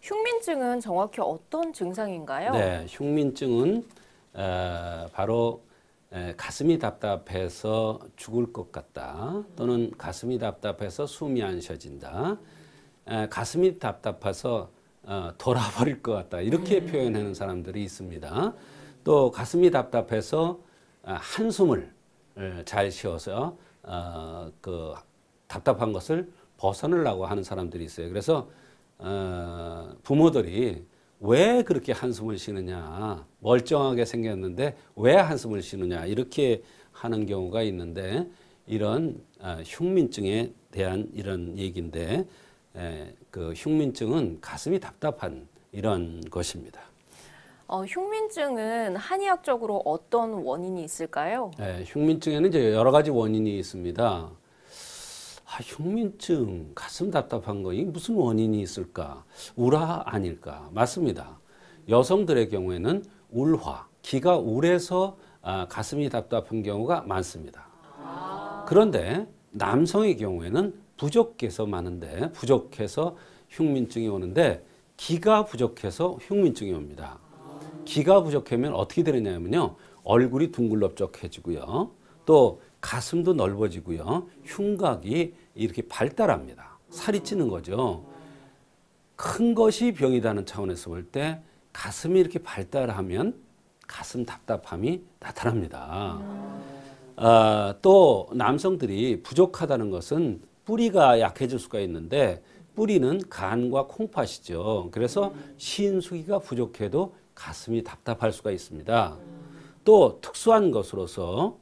흉민증은 정확히 어떤 증상인가요? 네, 흉민증은 바로 가슴이 답답해서 죽을 것 같다. 또는 가슴이 답답해서 숨이 안 쉬어진다. 가슴이 답답해서 돌아버릴 것 같다. 이렇게 표현하는 사람들이 있습니다. 또 가슴이 답답해서 한숨을 잘 쉬어서 그 답답한 것을 벗어나려고 하는 사람들이 있어요. 그래서 부모들이 왜 그렇게 한숨을 쉬느냐, 멀쩡하게 생겼는데 왜 한숨을 쉬느냐 이렇게 하는 경우가 있는데, 이런 흉민증에 대한 이런 얘기인데, 그 흉민증은 가슴이 답답한 이런 것입니다. 흉민증은 한의학적으로 어떤 원인이 있을까요? 흉민증에는 이제 여러 가지 원인이 있습니다. 흉민증, 가슴 답답한 거, 이게 무슨 원인이 있을까? 울화 아닐까? 맞습니다. 여성들의 경우에는 울화, 기가 울해서 가슴이 답답한 경우가 많습니다. 그런데 남성의 경우에는 부족해서 많은데, 부족해서 흉민증이 오는데, 기가 부족해서 흉민증이 옵니다. 기가 부족하면 어떻게 되느냐면요, 얼굴이 둥글럽적해지고요, 또 가슴도 넓어지고요, 흉곽이 이렇게 발달합니다. 살이 찌는 거죠. 큰 것이 병이라는 차원에서 볼 때 가슴이 이렇게 발달하면 가슴 답답함이 나타납니다. 또 남성들이 부족하다는 것은 뿌리가 약해질 수가 있는데, 뿌리는 간과 콩팥이죠. 그래서 신수기가 부족해도 가슴이 답답할 수가 있습니다. 또 특수한 것으로서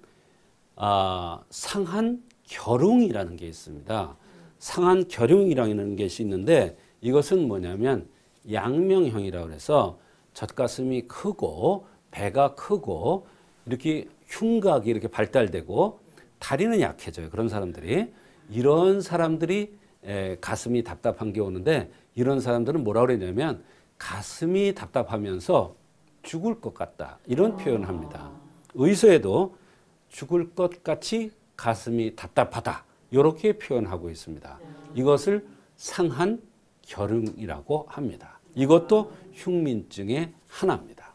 상한 결흉이라는 게 있습니다. 상한 결흉이라는 것이 있는데, 이것은 뭐냐면 양명형이라고 해서 젖가슴이 크고 배가 크고 이렇게 흉곽이 이렇게 발달되고 다리는 약해져요. 그런 사람들이, 이런 사람들이 가슴이 답답한 게 오는데, 이런 사람들은 뭐라고 그러냐면 가슴이 답답하면서 죽을 것 같다, 이런 표현을 합니다. 의서에도 죽을 것 같이 가슴이 답답하다, 이렇게 표현하고 있습니다. 이것을 상한 결흉이라고 합니다. 이것도 흉민증의 하나입니다.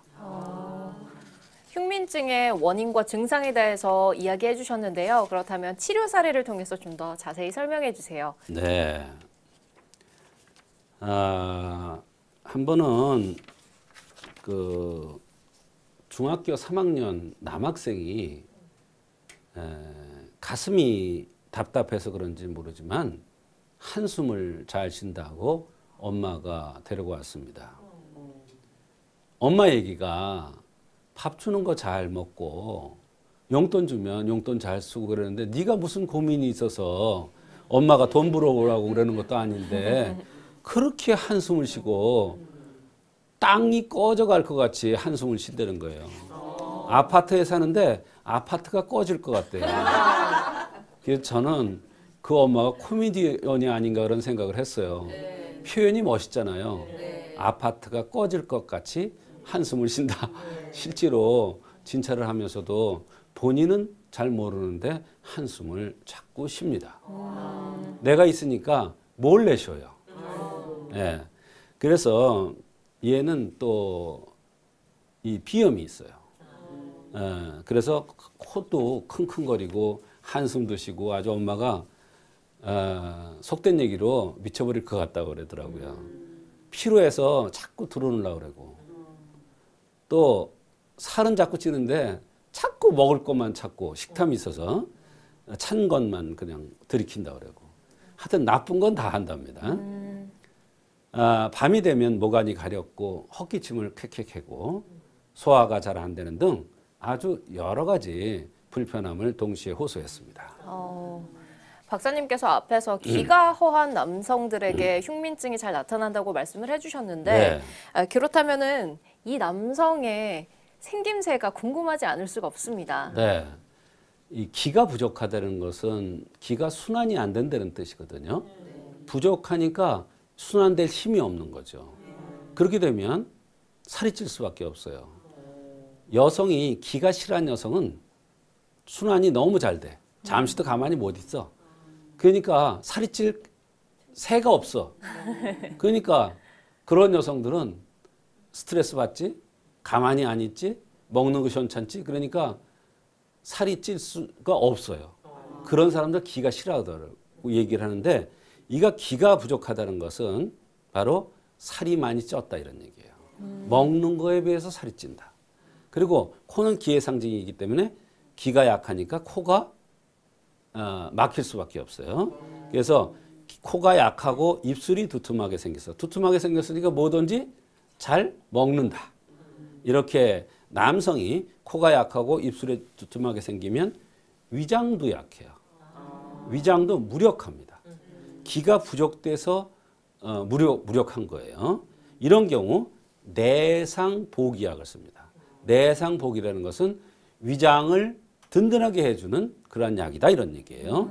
흉민증의 원인과 증상에 대해서 이야기해 주셨는데요. 그렇다면 치료 사례를 통해서 좀 더 자세히 설명해 주세요. 네. 한 번은 그 중학교 3학년 남학생이 가슴이 답답해서 그런지 모르지만 한숨을 잘 쉰다고 엄마가 데리고 왔습니다. 엄마 얘기가 밥 주는 거 잘 먹고 용돈 주면 용돈 잘 쓰고 그러는데, 네가 무슨 고민이 있어서 엄마가 돈 벌어오라고 그러는 것도 아닌데 그렇게 한숨을 쉬고 땅이 꺼져갈 것 같이 한숨을 쉰다는 거예요. 아파트에 사는데 아파트가 꺼질 것 같대요. 그래서 저는 그 엄마가 코미디언이 아닌가 그런 생각을 했어요. 표현이 멋있잖아요. 아파트가 꺼질 것 같이 한숨을 쉰다. 실제로 진찰을 하면서도 본인은 잘 모르는데 한숨을 자꾸 쉽니다. 내가 있으니까 몰래 쉬어요. 예. 그래서 얘는 또 이 비염이 있어요. 그래서 코도 킁킁거리고 한숨도 쉬고, 아주 엄마가 속된 얘기로 미쳐버릴 것 같다고 그러더라고요. 피로해서 자꾸 들어오려고 그러고, 또 살은 자꾸 찌는데 자꾸 먹을 것만 찾고, 식탐이 있어서 찬 것만 그냥 들이킨다고 그러고, 하여튼 나쁜 건 다 한답니다. 밤이 되면 모간이 가렵고 헛기침을 쾌쾌하고 소화가 잘 안 되는 등 아주 여러 가지 불편함을 동시에 호소했습니다. 박사님께서 앞에서 기가 허한 남성들에게 흉민증이 잘 나타난다고 말씀을 해주셨는데, 그렇다면은 이 남성의 생김새가 궁금하지 않을 수가 없습니다. 네, 이 기가 부족하다는 것은 기가 순환이 안 된다는 뜻이거든요. 부족하니까 순환될 힘이 없는 거죠. 그렇게 되면 살이 찔 수밖에 없어요. 여성이 기가 실한 여성은 순환이 너무 잘 돼. 잠시도 가만히 못 있어. 그러니까 살이 찔 새가 없어. 그러니까 그런 여성들은 스트레스 받지, 가만히 안 있지, 먹는 거 현찮지. 그러니까 살이 찔 수가 없어요. 그런 사람들 기가 싫어하더라고 얘기를 하는데, 이가 기가 부족하다는 것은 바로 살이 많이 쪘다 이런 얘기예요. 먹는 거에 비해서 살이 찐다. 그리고 코는 기의 상징이기 때문에 기가 약하니까 코가 막힐 수밖에 없어요. 그래서 코가 약하고 입술이 두툼하게 생겼어. 두툼하게 생겼으니까 뭐든지 잘 먹는다. 이렇게 남성이 코가 약하고 입술이 두툼하게 생기면 위장도 약해요. 위장도 무력합니다. 기가 부족돼서 무력한 거예요. 이런 경우 내상복이약을 씁니다. 내상복이라는 것은 위장을 든든하게 해주는 그런 약이다 이런 얘기예요.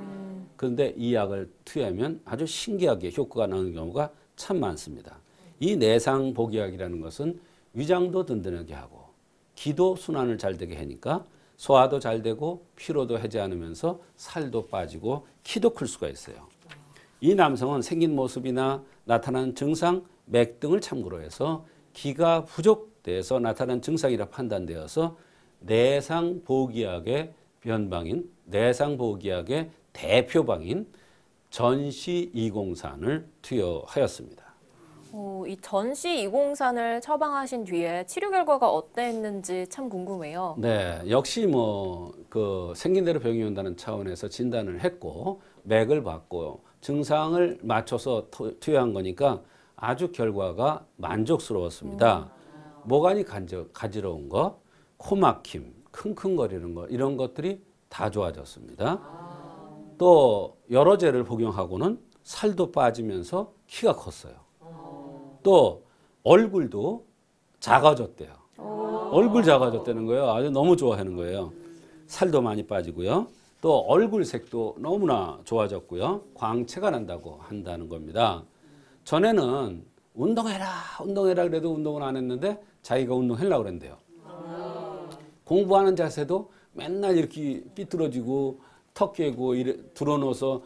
그런데 이 약을 투여하면 아주 신기하게 효과가 나는 경우가 참 많습니다. 이 내상복이약이라는 것은 위장도 든든하게 하고 기도 순환을 잘 되게 하니까 소화도 잘 되고 피로도 해제하면서 살도 빠지고 키도 클 수가 있어요. 이 남성은 생긴 모습이나 나타나는 증상, 맥 등을 참고로 해서 기가 부족돼서 나타나는 증상이라 판단되어서 내상복이약의 변방인, 내상복이약의 대표방인 전시203을 투여하였습니다. 이 전시 203을 처방하신 뒤에 치료 결과가 어땠는지 참 궁금해요. 네, 역시 그 생긴 대로 병이 온다는 차원에서 진단을 했고 맥을 받고 증상을 맞춰서 투여한 거니까 아주 결과가 만족스러웠습니다. 모관이 가지러운 거, 코 막힘, 킁킁거리는 거 이런 것들이 다 좋아졌습니다. 또 여러 제를 복용하고는 살도 빠지면서 키가 컸어요. 또 얼굴도 작아졌대요. 얼굴 작아졌다는 거예요. 아주 너무 좋아하는 거예요. 살도 많이 빠지고요. 또 얼굴 색도 너무나 좋아졌고요. 광채가 난다고 한다는 겁니다. 전에는 운동해라 그래도 운동을 안 했는데 자기가 운동하려고 그랬는데요. 공부하는 자세도 맨날 이렇게 삐뚤어지고 턱 깨고 드러눠서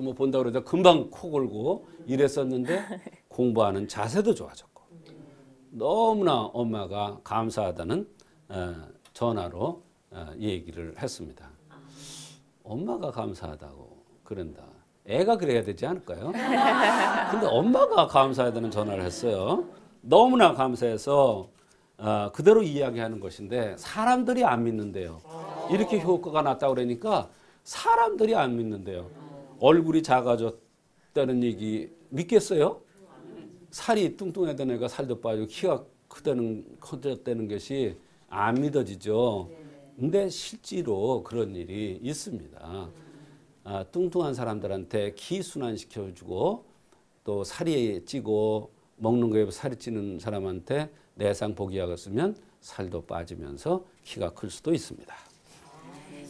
뭐 본다 그러자 금방 코 골고 이랬었는데 공부하는 자세도 좋아졌고 너무나 엄마가 감사하다는 전화로 얘기를 했습니다. 엄마가 감사하다고 그런다. 애가 그래야 되지 않을까요? 근데 엄마가 감사하다는 전화를 했어요. 너무나 감사해서 그대로 이야기하는 것인데 사람들이 안 믿는데요. 이렇게 효과가 났다고 그러니까 사람들이 안 믿는데요. 얼굴이 작아졌다는 얘기 믿겠어요? 살이 뚱뚱하던 애가 살도 빠지고 키가 커졌다는 것이 안 믿어지죠. 근데 실제로 그런 일이 있습니다. 뚱뚱한 사람들한테 기 순환시켜주고 또 살이 찌고 먹는 거에 살이 찌는 사람한테 내상복이약을 쓰면 살도 빠지면서 키가 클 수도 있습니다.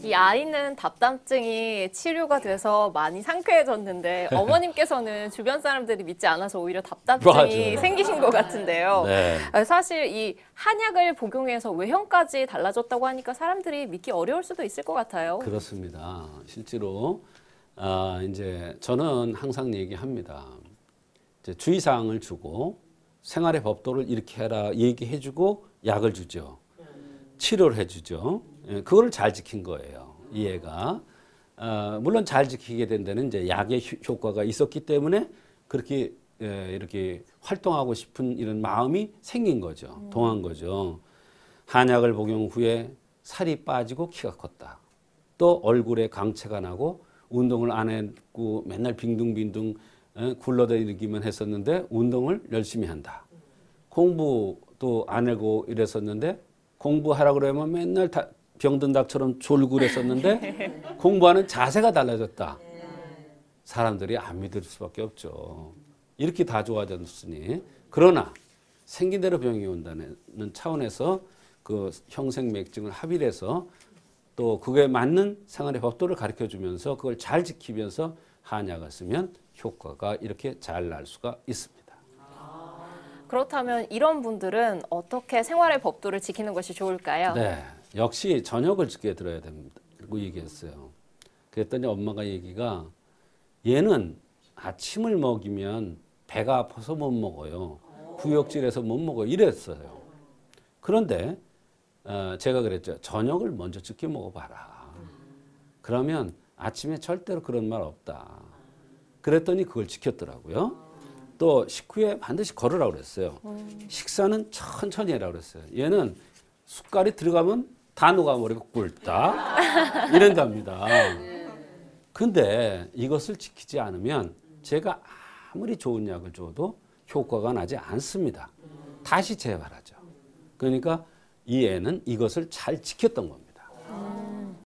이 아이는 답답증이 치료가 돼서 많이 상쾌해졌는데 어머님께서는 주변 사람들이 믿지 않아서 오히려 답답증이 맞아요. 생기신 것 같은데요. 네. 사실 이 한약을 복용해서 외형까지 달라졌다고 하니까 사람들이 믿기 어려울 수도 있을 것 같아요. 그렇습니다. 실제로 이제 저는 항상 얘기합니다. 이제 주의사항을 주고 생활의 법도를 이렇게 해라 얘기해주고 약을 주죠. 치료를 해주죠. 그거를 잘 지킨 거예요. 이해가. 물론 잘 지키게 된 데는 이제 약의 효과가 있었기 때문에 그렇게 이렇게 활동하고 싶은 이런 마음이 생긴 거죠. 동한 거죠. 한약을 복용 후에 살이 빠지고 키가 컸다. 또 얼굴에 광채가 나고 운동을 안 했고 맨날 빈둥빈둥 굴러다니기만 했었는데 운동을 열심히 한다. 공부도 안 하고 이랬었는데 공부하라 그러면 맨날 병든 닭처럼 졸고 그랬었는데 공부하는 자세가 달라졌다. 사람들이 안 믿을 수밖에 없죠. 이렇게 다 좋아졌으니. 그러나 생긴 대로 병이 온다는 차원에서 그 형생맥증을 합의해서 또 그게 맞는 생활의 법도를 가르쳐주면서 그걸 잘 지키면서 한약을 쓰면 효과가 이렇게 잘 날 수가 있습니다. 그렇다면 이런 분들은 어떻게 생활의 법도를 지키는 것이 좋을까요? 네, 역시 저녁을 늦게 들어야 된다고 얘기했어요. 그랬더니 엄마가 얘기가 얘는 아침을 먹이면 배가 아파서 못 먹어요. 구역질해서 못 먹어 이랬어요. 그런데 제가 그랬죠. 저녁을 먼저 지켜 먹어봐라. 그러면 아침에 절대로 그런 말 없다. 그랬더니 그걸 지켰더라고요. 또 식후에 반드시 걸으라고 그랬어요. 식사는 천천히 해라고 그랬어요. 얘는 숟갈이 들어가면 다 녹아버리고 꿀딱 이런답니다. 근데 이것을 지키지 않으면 제가 아무리 좋은 약을 줘도 효과가 나지 않습니다. 다시 재발하죠. 그러니까 이 애는 이것을 잘 지켰던 겁니다.